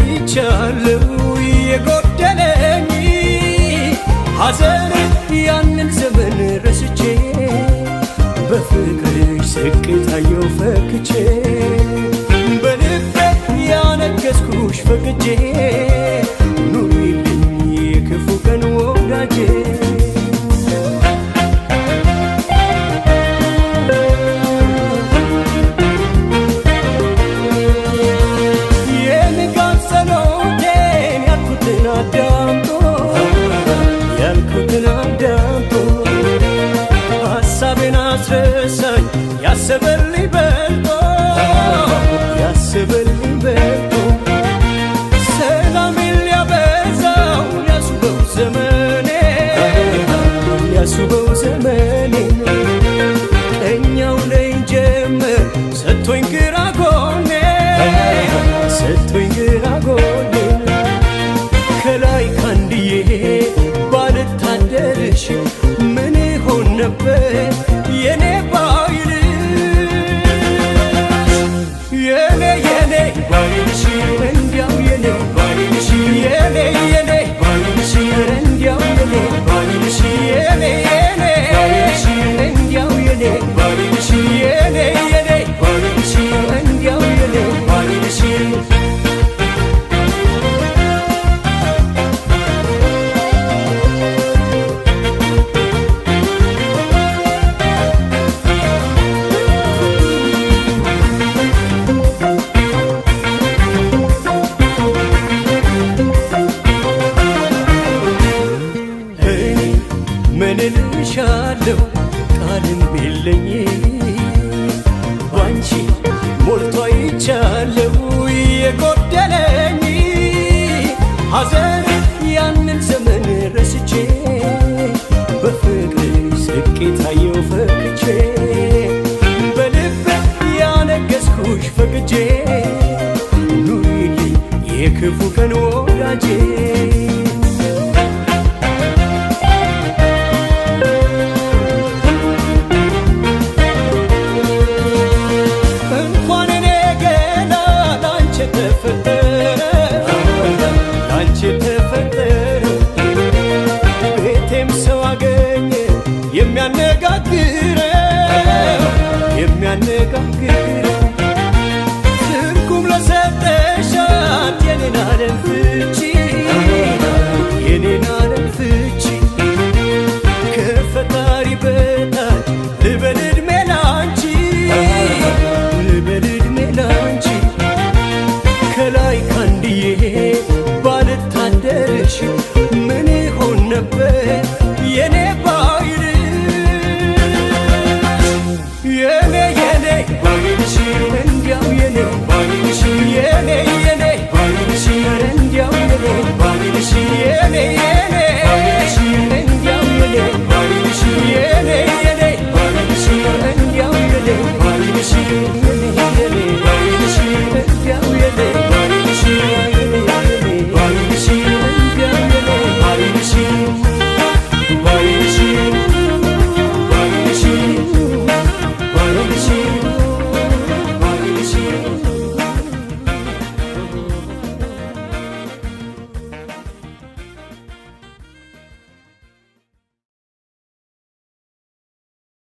አይቻለው የጎደለኝ ሐዘን ያንን ዘመን ረስቼ በፍቅርሽ ስቅታየው ፈክቼ በልቤ ያነገስኩሽ ፈቅጄ ኑሪልኝ የክፉ ቀን ወዳጄ ያሰበልኝ በልጦ ሰላሜን ሊያበዛው ሊያስውበው ዘመኔን ቀኛው ላይ ጀመር ሰጥቶኝ ግራ ጎኔን ከላይ ካንድዬ ባልታደርሽ ምን ሆን ነበር የኔ ባይልሽ እንዲያው የኔ ባይልሽ የኔ ባይልሽ እንዲያው የኔ ባይልሽ የኔ ባይልሽ እንዲያው የኔ ባይልሽ የኔ ባይልሽ እንዲያው የኔ ባይልሽ ምንልሻለው ቃልም የለኝ ባንቺ ሞልቶ አይቻለው የጎደለኝ ሐዘን ያንን ዘመን ረስቼ በፍቅርሽ ስቅታየው ፈክቼ በልቤ ያነገስኩሽ ፈቅጄ ኑሪልኝ የክፉ ቀን ወዳጄ ቤቴም ሰው አገኘ የሚያነጋግረው ትርጉም ለሰጠሻት የኔን ዓለም ፍቺ ከፈጣሪ በታች ልበል ዕድሜ ላንቺ ከላይ ካንድዬ